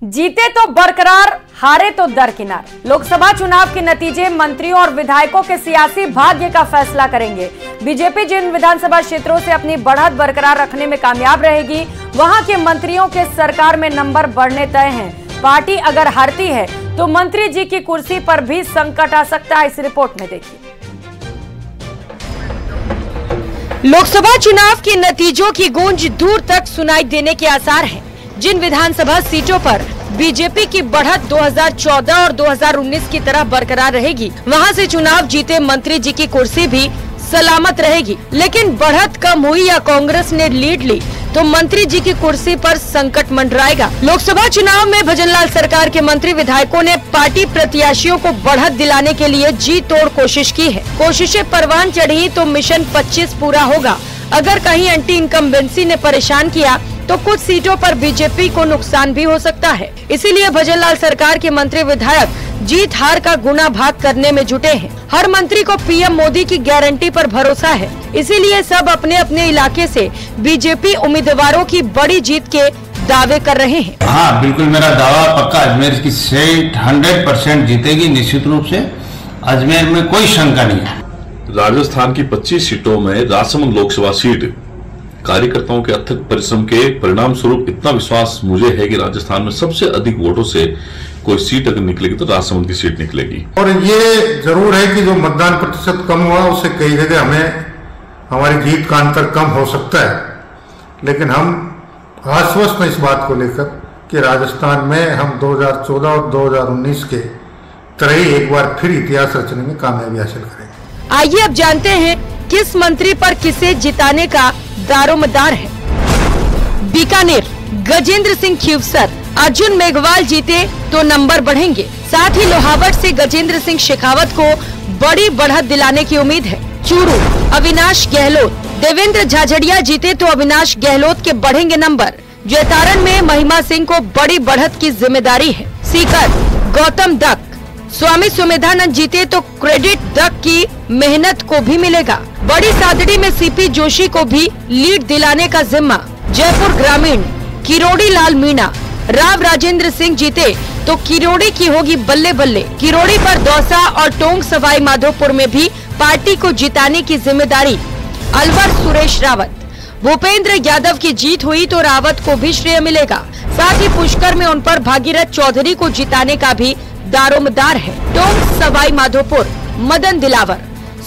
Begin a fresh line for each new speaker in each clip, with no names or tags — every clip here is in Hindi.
जीते तो बरकरार, हारे तो दरकिनार। लोकसभा चुनाव के नतीजे मंत्रियों और विधायकों के सियासी भाग्य का फैसला करेंगे। बीजेपी जिन विधानसभा क्षेत्रों से अपनी बढ़त बरकरार रखने में कामयाब रहेगी, वहां के मंत्रियों के सरकार में नंबर बढ़ने तय हैं। पार्टी अगर हारती है तो मंत्री जी की कुर्सी पर भी संकट आ सकता है। इस रिपोर्ट में देखिए। लोकसभा चुनाव के नतीजों की गूंज दूर तक सुनाई देने के आसार हैं। जिन विधानसभा सीटों पर बीजेपी की बढ़त 2014 और 2019 की तरह बरकरार रहेगी, वहां से चुनाव जीते मंत्री जी की कुर्सी भी सलामत रहेगी। लेकिन बढ़त कम हुई या कांग्रेस ने लीड ली तो मंत्री जी की कुर्सी पर संकट मंडराएगा। लोकसभा चुनाव में भजनलाल सरकार के मंत्री विधायकों ने पार्टी प्रत्याशियों को बढ़त दिलाने के लिए जी तोड़ कोशिश की है। कोशिशें परवान चढ़ी तो मिशन 25 पूरा होगा। अगर कहीं एंटी इनकम्बेंसी ने परेशान किया तो कुछ सीटों पर बीजेपी को नुकसान भी हो सकता है। इसीलिए भजनलाल सरकार के मंत्री विधायक जीत हार का गुना भाग करने में जुटे हैं। हर मंत्री को पीएम मोदी की गारंटी पर भरोसा है, इसीलिए सब अपने अपने इलाके से बीजेपी उम्मीदवारों की बड़ी जीत के दावे कर रहे हैं।
हाँ, बिल्कुल मेरा दावा पक्का। अजमेर की सीट 100% जीतेगी निश्चित रूप से। अजमेर में कोई शंका नहीं है।
राजस्थान की 25 सीटों में राजसमंद लोकसभा सीट कार्यकर्ताओं के अथक परिश्रम के परिणाम स्वरूप इतना विश्वास मुझे है कि राजस्थान में सबसे अधिक वोटों से कोई सीट अगर निकलेगी तो राजसमंद की सीट निकलेगी।
और ये जरूर है कि जो मतदान प्रतिशत कम हुआ उससे कई जगह हमें हमारी जीत का अंतर कम हो सकता है, लेकिन हम आश्वस्त हैं इस बात को लेकर कि राजस्थान में हम 2014 और 2019 के तरह ही एक बार फिर इतिहास रचने में कामयाबी हासिल करेंगे।
आइए अब जानते हैं किस मंत्री पर किसे जिताने का दारोमदार है। बीकानेर गजेंद्र सिंह खीवसर, अर्जुन मेघवाल जीते तो नंबर बढ़ेंगे। साथ ही लोहावट से गजेंद्र सिंह शेखावत को बड़ी बढ़त दिलाने की उम्मीद है। चूरू अविनाश गहलोत, देवेंद्र झाझड़िया जीते तो अविनाश गहलोत के बढ़ेंगे नंबर। जैतारण में महिमा सिंह को बड़ी बढ़त की जिम्मेदारी है। सीकर गौतम दत्त, स्वामी सुमेधानंद जीते तो क्रेडिट दत्त की मेहनत को भी मिलेगा। बड़ी सादड़ी में सीपी जोशी को भी लीड दिलाने का जिम्मा। जयपुर ग्रामीण किरोड़ी लाल मीणा, राव राजेंद्र सिंह जीते तो किरोड़ी की होगी बल्ले बल्ले। किरोड़ी पर दौसा और टोंक सवाई माधोपुर में भी पार्टी को जिताने की जिम्मेदारी। अलवर सुरेश रावत, भूपेंद्र यादव की जीत हुई तो रावत को भी श्रेय मिलेगा। साथ ही पुष्कर में उन पर भागीरथ चौधरी को जिताने का भी दारोमदार है। टोंक सवाई माधोपुर मदन दिलावर,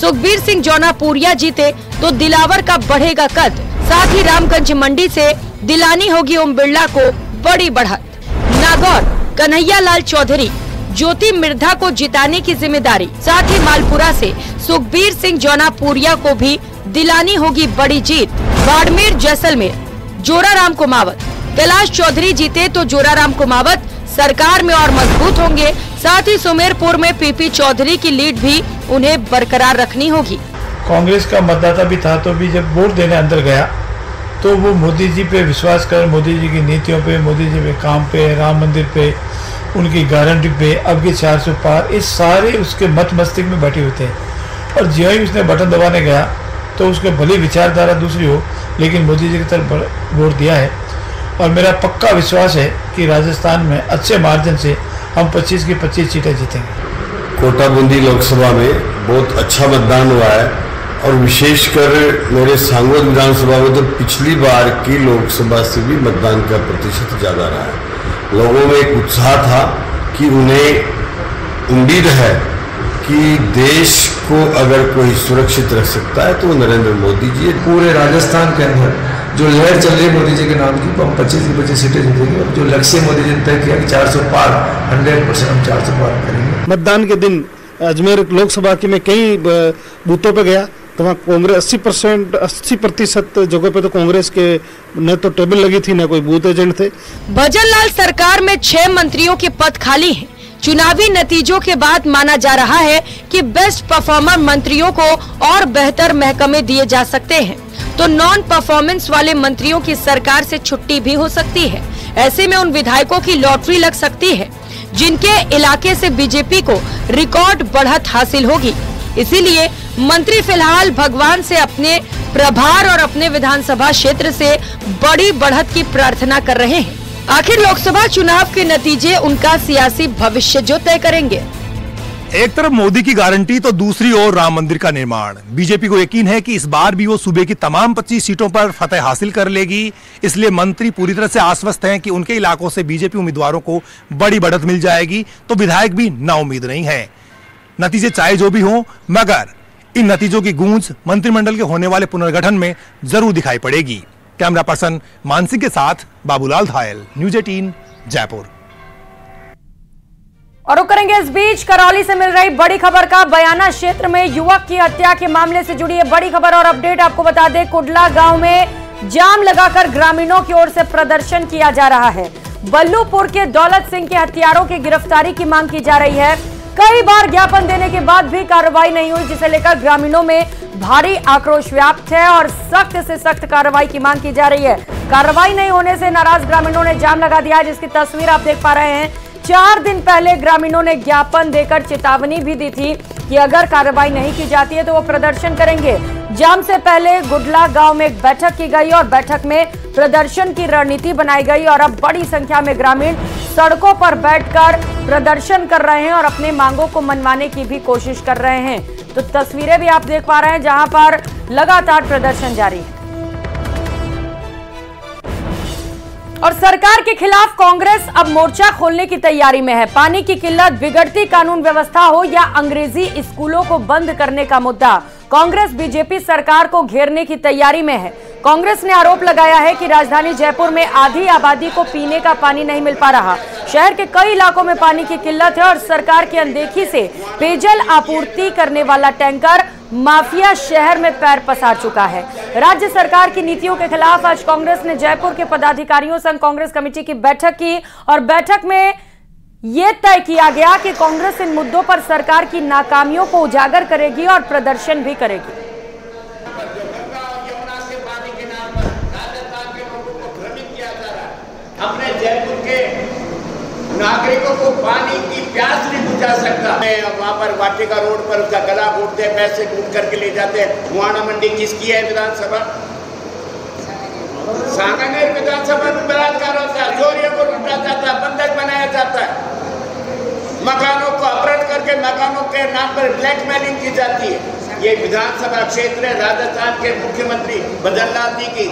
सुखबीर सिंह जौनापुरिया जीते तो दिलावर का बढ़ेगा कद। साथ ही रामगंज मंडी से दिलानी होगी ओम बिरला को बड़ी बढ़त। नागौर कन्हैया लाल चौधरी, ज्योति मिर्धा को जिताने की जिम्मेदारी। साथ ही मालपुरा से सुखबीर सिंह जौनापुरिया को भी दिलानी होगी बड़ी जीत। बाड़मेर जैसलमेर जोराराम कुमावत, कैलाश चौधरी जीते तो जोराराम कुमावत सरकार में और मजबूत होंगे। साथ ही सुमेरपुर में पीपी चौधरी की लीड भी उन्हें बरकरार रखनी होगी।
कांग्रेस का मतदाता भी था तो भी जब वोट देने अंदर गया तो वो मोदी जी पे विश्वास कर, मोदी जी की नीतियों पे, मोदी जी पे काम पे, राम मंदिर पे, उनकी गारंटी पे, अब के 400 पार, इस सारे उसके मत मस्तिष्क में बैठे हुए थे। और ज्यों ही उसने बटन दबाने गया तो उसके भली विचारधारा दूसरी हो, लेकिन मोदी जी की तरफ वोट दिया है। और मेरा पक्का विश्वास है कि राजस्थान में अच्छे मार्जिन से हम 25 की 25 सीटें जीतेंगे।
कोटा बूंदी लोकसभा में बहुत अच्छा मतदान हुआ है और विशेषकर मेरे सांगोद विधानसभा में तो पिछली बार की लोकसभा से भी मतदान का प्रतिशत ज़्यादा रहा है। लोगों में एक उत्साह था कि उन्हें उम्मीद है कि देश को अगर कोई सुरक्षित रख सकता है तो वो नरेंद्र मोदी जी।
पूरे राजस्थान के अंदर जो लहर चल रही है मोदी जी के नाम की, हम 25 की 25 सीटें जीतेंगे। और जो लक्ष्य मोदी जी ने तय किया कि 400 पार, 100% हम 400 पार करेंगे।
मतदान के दिन अजमेर लोकसभा की मैं कई बूथों पे गया तो वहाँ कांग्रेस 80% जगह पे तो कांग्रेस के न तो टेबल लगी थी न कोई बूथ एजेंट थे।
भजनलाल सरकार में 6 मंत्रियों के पद खाली हैं। चुनावी नतीजों के बाद माना जा रहा है कि बेस्ट परफॉर्मर मंत्रियों को और बेहतर महकमे दिए जा सकते हैं, तो नॉन परफॉर्मेंस वाले मंत्रियों की सरकार से छुट्टी भी हो सकती है। ऐसे में उन विधायकों की लॉटरी लग सकती है जिनके इलाके से बीजेपी को रिकॉर्ड बढ़त हासिल होगी। इसीलिए मंत्री फिलहाल भगवान से अपने प्रभार और अपने विधानसभा क्षेत्र से बड़ी बढ़त की प्रार्थना कर रहे हैं। आखिर लोकसभा चुनाव के नतीजे उनका सियासी भविष्य जो तय करेंगे।
एक तरफ मोदी की गारंटी तो दूसरी ओर राम मंदिर का निर्माण। बीजेपी को यकीन है कि इस बार भी वो सूबे की तमाम 25 सीटों पर फतेह हासिल कर लेगी। इसलिए मंत्री पूरी तरह से आश्वस्त हैं कि उनके इलाकों से बीजेपी उम्मीदवारों को बड़ी बढ़त मिल जाएगी, तो विधायक भी नाउम्मीद नहीं है। नतीजे चाहे जो भी हों, मगर इन नतीजों की गूंज मंत्रिमंडल के होने वाले पुनर्गठन में जरूर दिखाई पड़ेगी। कैमरा पर्सन मानसिंह के साथ बाबूलाल धायल, न्यूज 18 जयपुर।
और रुक करेंगे इस बीच करौली से मिल रही बड़ी खबर का। बयाना क्षेत्र में युवक की हत्या के मामले से जुड़ी है बड़ी खबर और अपडेट आपको बता दें। कुडला गांव में जाम लगाकर ग्रामीणों की ओर से प्रदर्शन किया जा रहा है। बल्लूपुर के दौलत सिंह के हत्यारों की गिरफ्तारी की मांग की जा रही है। कई बार ज्ञापन देने के बाद भी कार्रवाई नहीं हुई, जिसे लेकर ग्रामीणों में भारी आक्रोश व्याप्त है और सख्त से सख्त कार्रवाई की मांग की जा रही है। कार्रवाई नहीं होने से नाराज ग्रामीणों ने जाम लगा दिया, जिसकी तस्वीर आप देख पा रहे हैं। 4 दिन पहले ग्रामीणों ने ज्ञापन देकर चेतावनी भी दी थी कि अगर कार्रवाई नहीं की जाती है तो वो प्रदर्शन करेंगे। जाम से पहले गुडला गांव में एक बैठक की गई और बैठक में प्रदर्शन की रणनीति बनाई गई और अब बड़ी संख्या में ग्रामीण सड़कों पर बैठकर प्रदर्शन कर रहे हैं और अपने मांगों को मनवाने की भी कोशिश कर रहे हैं। तो तस्वीरें भी आप देख पा रहे हैं जहां पर लगातार प्रदर्शन जारी है। और सरकार के खिलाफ कांग्रेस अब मोर्चा खोलने की तैयारी में है। पानी की किल्लत, बिगड़ती कानून व्यवस्था हो या अंग्रेजी स्कूलों को बंद करने का मुद्दा, कांग्रेस बीजेपी सरकार को घेरने की तैयारी में है। कांग्रेस ने आरोप लगाया है कि राजधानी जयपुर में आधी आबादी को पीने का पानी नहीं मिल पा रहा। शहर के कई इलाकों में पानी की किल्लत है और सरकार की अनदेखी से पेयजल आपूर्ति करने वाला टैंकर माफिया शहर में पैर पसार चुका है। राज्य सरकार की नीतियों के खिलाफ आज कांग्रेस ने जयपुर के पदाधिकारियों संग कांग्रेस कमेटी की बैठक की और बैठक में यह तय किया गया कि कांग्रेस इन मुद्दों पर सरकार की नाकामियों को उजागर करेगी और प्रदर्शन भी करेगी।
अपने जयपुर के नागरिकों को पानी की प्यास नहीं बुझा सकता। वहाँ पर वाटिका रोड पर उसका गला घोटते हैं, पैसे लूट करके ले जाते हैं। मुहाना मंडी किसकी है? विधानसभा सांगानेर विधानसभा में बलात्कार होता है, चोरियों को लूटा जाता है, बंधक बनाया जाता है, मकानों को अपहरण करके मकानों के नाम पर ब्लैकमेलिंग की जाती है। ये विधानसभा क्षेत्र है राजस्थान के मुख्यमंत्री बद्रीलाल जी की